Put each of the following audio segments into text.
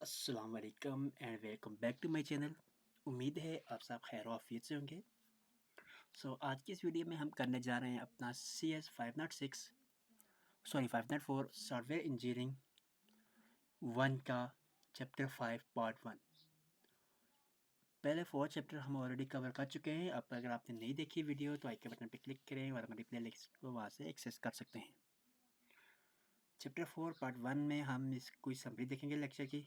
अस्सलाम वालेकुम and welcome back to my channel. उम्मीद है आप सब खैर आफियत से होंगे। आज की इस वीडियो में हम करने जा रहे हैं अपना CS 506 504 सॉफ्टवेयर इंजीनियरिंग 1 का चैप्टर 5 पार्ट 1। पहले 4 चैप्टर हम ऑलरेडी कवर कर चुके हैं। अब अगर आपने नहीं देखी वीडियो तो आई के बटन पर क्लिक करें और हमारी प्ले लिस्ट को वहाँ से एक्सेस कर सकते हैं। चैप्टर 4 पार्ट 1 में हम कोई समरी देखेंगे लेक्चर की,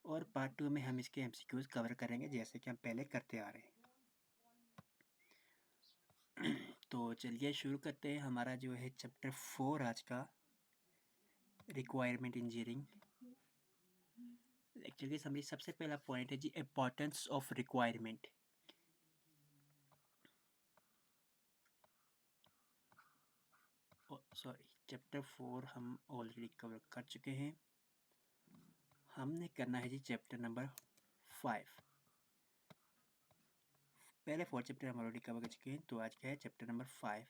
और पार्ट 2 में हम इसके MCQs कवर करेंगे जैसे कि हम पहले करते आ रहे हैं। तो चलिए शुरू करते हैं हमारा जो है चैप्टर 4 आज का, रिक्वायरमेंट इंजीनियरिंग लेक्चर की समरी। सबसे पहला पॉइंट है जी, importance of requirement. Sorry, chapter 4 हम ऑलरेडी कवर कर चुके हैं। हमने करना है जी चैप्टर नंबर 5। पहले 4 चैप्टर हम ऑलरेडी कवर कर चुके हैं, तो आज का है चैप्टर नंबर 5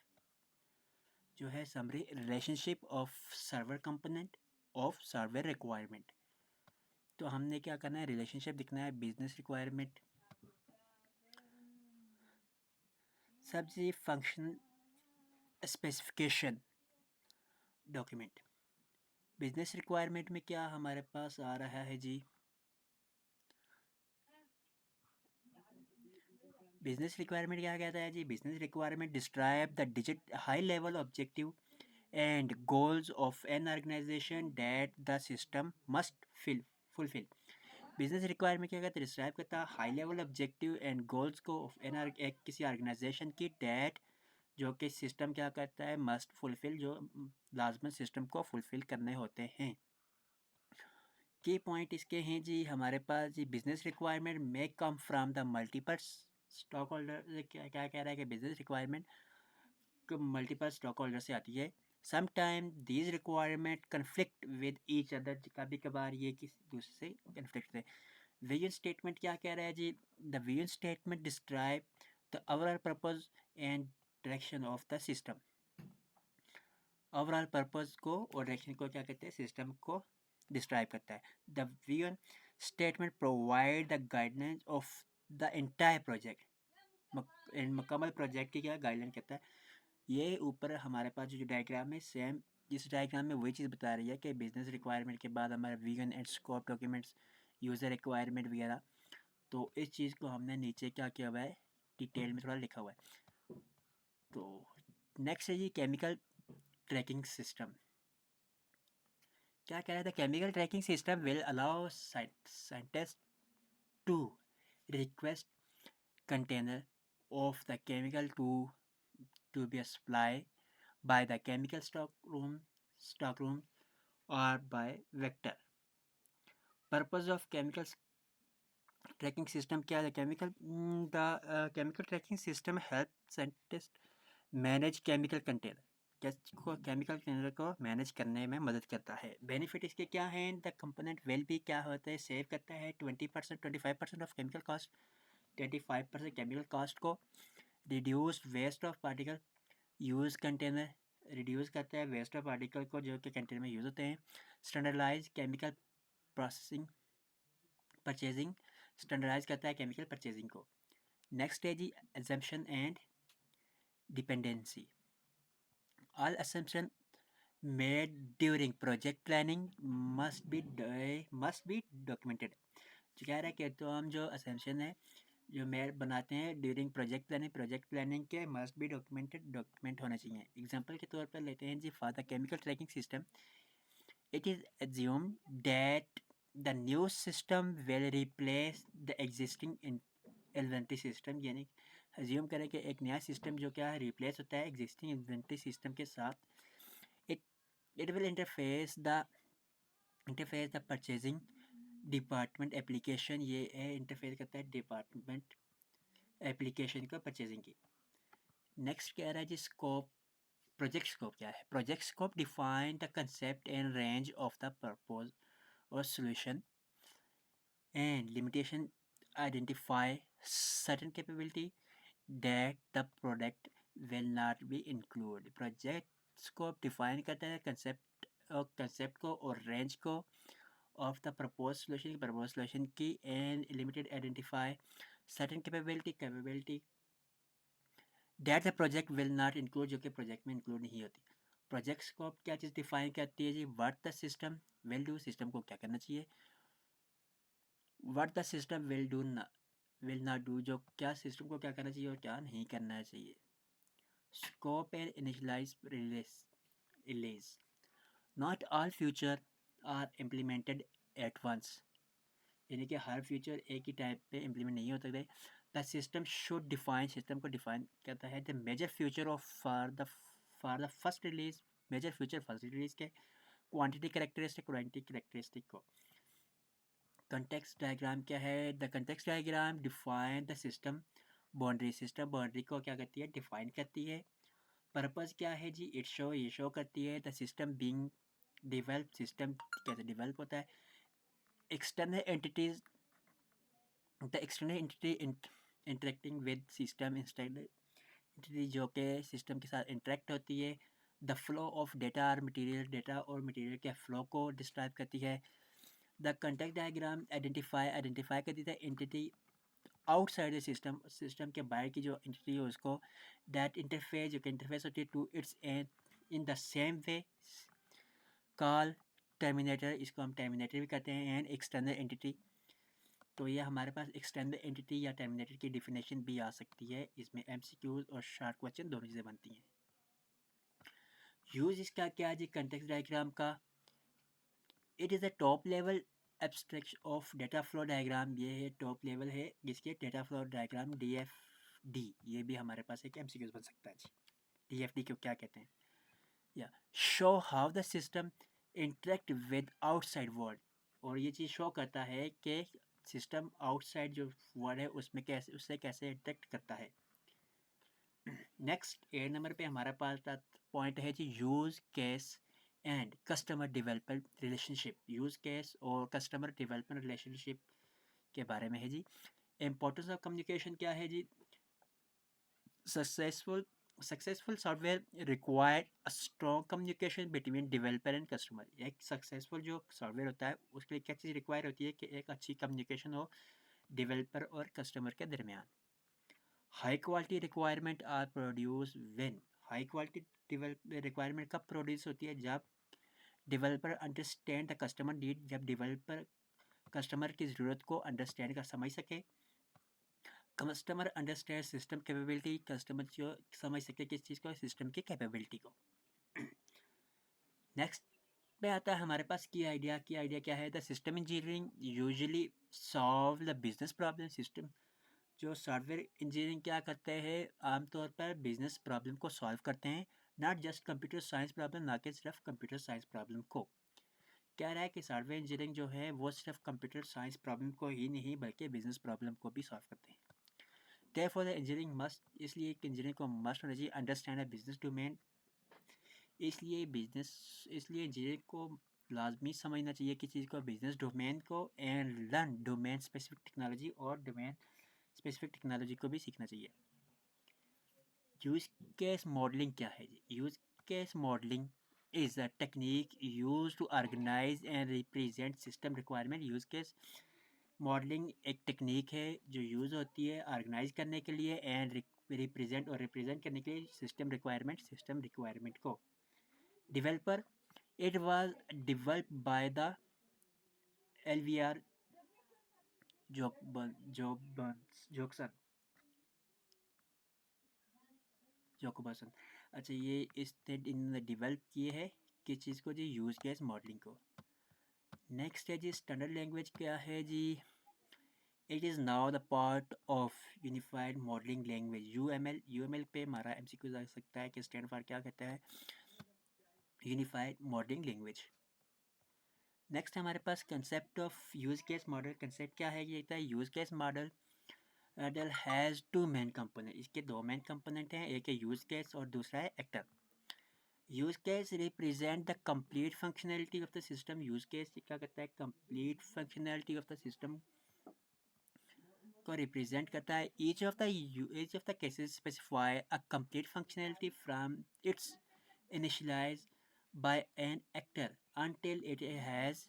जो है summary, relationship of server component of server requirement. तो हमने क्या करना है, रिलेशनशिप दिखना है बिजनेस रिक्वायरमेंट, सब्जी function specification document. Business requirement में क्या हमारे पास आ रहा है जी, बिजनेस रिक्वायरमेंट क्या कहता है जी, business requirement describe the digit high level objective and goals of an organisation that the system must fulfil. Business requirement क्या कहता है, डिस्क्राइब करता है high level objective and goals को ऑफ एन एक किसी ऑर्गेनाइजेशन की, डैट जो कि सिस्टम क्या करता है, मस्ट फुलफिल, जो लाजमन सिस्टम को फुलफिल करने होते हैं। की पॉइंट इसके हैं जी, हमारे पास जी business requirement may come from the multiple stock holder. क्या क्या कह रहा है कि business requirement multiple stock holder से आती है। Sometime these requirement conflict with each other, कभी कभार ये किसी दूसरे से कन्फ्लिक्ट है। विजन स्टेटमेंट क्या कह रहा है जी, the vision statement describe the overall purpose and direction of the system. Overall purpose को और डायरेक्शन को क्या कहते हैं, सिस्टम को डिस्क्राइब करता है। The vision statement provide the guidelines of the entire project, मुकम्मल प्रोजेक्ट की क्या गाइडलाइन करता है। ये ऊपर हमारे पास जो डायग्राम है, सेम इस डायग्राम में वही चीज़ बता रही है कि बिजनेस रिक्वायरमेंट के बाद हमारा vision and scope documents, user requirement वगैरह। तो इस चीज़ को हमने नीचे क्या किया हुआ है, डिटेल में थोड़ा लिखा हुआ है। तो नेक्स्ट है जी केमिकल ट्रैकिंग सिस्टम। क्या कह रहा था, chemical tracking system will allow scientist to request container of the chemical to be supply by the chemical stockroom or by vector. Purpose of chemical tracking system क्या है, the chemical tracking system help scientist manage chemical container, chemical container को manage करने में मदद करता है। Benefit इसके क्या हैं, द कंपोनेंट विल भी क्या होता है, सेव करता है 20% 25% of chemical cost, 25% chemical cost को। Reduce waste of particle use container, reduce करता है वेस्ट ऑफ पार्टिकल को जो कि कंटेनर में यूज़ होते हैं। Standardize chemical processing purchasing, standardize करता है केमिकल परचेजिंग को। नेक्स्ट है जी assumption and dependency. All assumption made during project planning must be documented। जो कह रहा है कि तो हम जो assumption है जो मेयर बनाते हैं ड्यूरिंग प्रोजेक्ट प्लानिंग के मस्ट बी डॉक्यूमेंट होना चाहिए। एग्जांपल के तौर पर लेते हैं जी, for the chemical tracking system it is assume that the new system will replace the existing inventory system, यानी एज्यूम करें कि एक नया सिस्टम जो क्या है रिप्लेस होता है एग्जिस्टिंग इन्वेंट्री सिस्टम के साथ। It it will interface the purchasing department application, ये इंटरफेस करता है डिपार्टमेंट एप्लीकेशन का परचेजिंग की। नेक्स्ट कह रहा है जी स्कोप, प्रोजेक्ट स्कोप क्या है, project scope define the concept and range of the purpose और solution and limitation, identify certain capability that the product will not be include. Project scope define करता है कंसेप्ट को और रेंज को of the proposed solution की and limited identify certain capability that the project will not include, जो कि project में include नहीं होती. प्रोजेक्ट स्कोप क्या चीज़ डिफाइन करती है जी? What the system will do, system को क्या करना चाहिए. What the system will not do, जो क्या सिस्टम को क्या करना चाहिए और क्या नहीं करना चाहिए. Scope and initialize release. Not all feature are implemented at once, यानी कि हर फ्यूचर एक ही टाइप पे इम्प्लीमेंट नहीं हो सकते. The system should define, system को डिफाइन करता है the major feature of for the first release, major feature first release के क्वांटिटी करेक्टरिस्टिक को. कंटेक्स्ट डायग्राम क्या है? The context diagram define the system boundary, system boundary को क्या करती है? डिफाइन करती है. पर्पस क्या है जी? ये शो करती है the system being develop, system कैसे डेवलप होता है. External entities, the external entity interacting with system, entity जो कि सिस्टम के साथ इंटरेक्ट होती है. द फ्लो ऑफ डेटा और मटेरियल, डेटा और मटेरियल के फ्लो को डिस्क्राइब करती है. द कंटेक्ट डायग्राम आइडेंटिफाई करती है entity outside the system, system के बाहर की जो एंटिटी है उसको. दैट इंटरफेस, जो कि इंटरफेस होती है to its and in the same way call terminator, इसको हम टर्मिनेटर भी कहते हैं. एंड एक्सटर्नल एंटिटी, तो ये हमारे पास एक्सटर्नल एंटिटी या टर्मिनेटर की डिफिनेशन भी आ सकती है. इसमें एमसीक्यूज और शॉर्ट क्वेश्चन दोनों चीज़ें बनती हैं. यूज इसका क्या है जी? कंटेक्स्ट डायग्राम का it is a top level abstraction of data flow diagram. ये है टॉप लेवल है जिसके डेटा फ्लो डायग्राम DFD. ये भी हमारे पास एक एमसीक्यूज बन सकता है जी. DFD को क्या कहते हैं? या show how the system interact with outside world, और ये चीज़ शो करता है कि सिस्टम आउटसाइड जो वर्ल्ड है उसमें कैसे, उससे कैसे इंटरेक्ट करता है. नेक्स्ट 8 नंबर पे हमारा पास पॉइंट है जी use case and customer development relationship. Use case और कस्टमर डेवलपमेंट रिलेशनशिप के बारे में है जी. इम्पोर्टेंस ऑफ कम्युनिकेशन क्या है जी? Successful software require a strong communication between developer and customer. एक सक्सेसफुल जो सॉफ्टवेयर होता है उसके लिए क्या चीज़ रिक्वायर होती है कि एक अच्छी कम्युनिकेशन हो डेवलपर और कस्टमर के दरमियान. High quality requirement are produce when, high quality requirement कब प्रोड्यूस होती है? जब developer understand the customer need, जब डेवलपर कस्टमर की ज़रूरत को अंडरस्टैंड कर समझ सके. Customer understand system capability, customer जो समझ सके किस चीज़ को? सिस्टम की कैपेबिलिटी को. नेक्स्ट पे आता है हमारे पास की आइडिया. की आइडिया क्या है? The system engineering usually solve the business problem. System जो सॉफ्टवेयर इंजीनियरिंग क्या करते हैं आमतौर पर बिजनेस प्रॉब्लम को सॉल्व करते हैं. Not just computer science problem, ना कि सिर्फ कंप्यूटर साइंस प्रॉब्लम को. कह रहा है कि सॉफ्टवेयर इंजीनियरिंग जो है वो सिर्फ कंप्यूटर साइंस प्रॉब्लम को ही नहीं बल्कि बिजनेस प्रॉब्लम को भी सॉल्व करते हैं. देयरफॉर द इंजीनियरिंग मस्ट, इसलिए इंजीनियरिंग को मस्ट होना चाहिए अंडरस्टैंड अ बिजनेस डोमेन. इसलिए इंजीनियरिंग को लाजमी समझना चाहिए किस चीज़ को? बिजनेस डोमेन को. And learn domain specific technology, और डोमेन स्पेसिफिक टेक्नोलॉजी को भी सीखना चाहिए. यूज केस मॉडलिंग क्या है जी? Use case modelling is a technique use to organise and represent system requirement. Use case modelling एक टेक्निक है जो यूज़ होती है ऑर्गेनाइज करने के लिए एंड रिप्रेजेंट करने के लिए सिस्टम रिक्वायरमेंट को. Developer, it was developed by the LVR जोक्सन जोकोबसन. अच्छा, ये इसने इन्होंने डेवलप किए है किस चीज़ को जी? यूज़ केस मॉडलिंग को. नेक्स्ट है जी स्टैंडर्ड लैंग्वेज क्या है जी? It is now the part of unified modelling language UML. UML पे हमारा MCQ आ सकता है कि स्टैंड फॉर क्या कहता है? Unified modelling language. नेक्स्ट हमारे पास concept of use case model. Concept क्या है? ये कहता है use case model has two main component. इसके दो मेन कंपोनेंट हैं, एक है यूज़ केस और दूसरा है actor. Use case represent the complete functionality of the system. Use case क्या कहता है? Complete functionality of the system को रिप्रेजेंट करता है. Each of the cases specify a complete functionality from its initialize by an actor until it has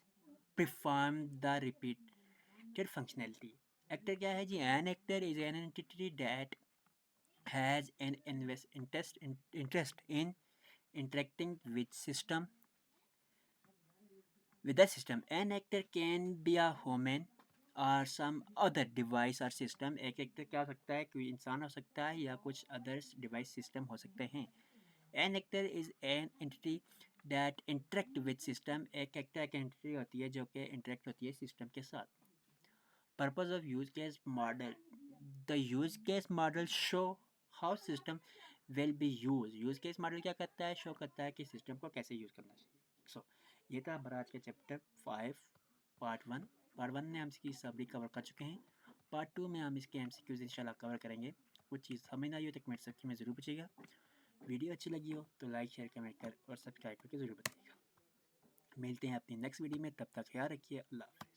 perform the repeated functionality. Actor क्या है जी? An actor is an entity that has an interest in interacting with the system. An actor can be a human or some other device or system. एक actor क्या हो सकता है? कोई इंसान हो सकता है या कुछ अदर्स डिवाइस सिस्टम हो सकते हैं. An actor is an entity that interact with system. एक एक्टर एक एंटिटी होती है जो कि इंटरेक्ट होती है सिस्टम के साथ. Purpose of use case model. The use case model show how system will be used. use case model क्या करता है? शो करता है कि सिस्टम को कैसे यूज़ करना चाहिए. सो ये था हमारा आज का चैप्टर 5 पार्ट 1 में हम इसकी समरी कवर कर चुके हैं. पार्ट 2 में हम इसके MCQs इंशाल्लाह कवर करेंगे. कुछ चीज़ समझ ना आई हो तो कमेंट सेक्शन में ज़रूर पूछिएगा. वीडियो अच्छी लगी हो तो लाइक शेयर कमेंट कर और सब्सक्राइब करके ज़रूर बताइएगा. मिलते हैं अपनी नेक्स्ट वीडियो में. तब तक ख्याल रखिए. अल्लाह हाफ़िज़.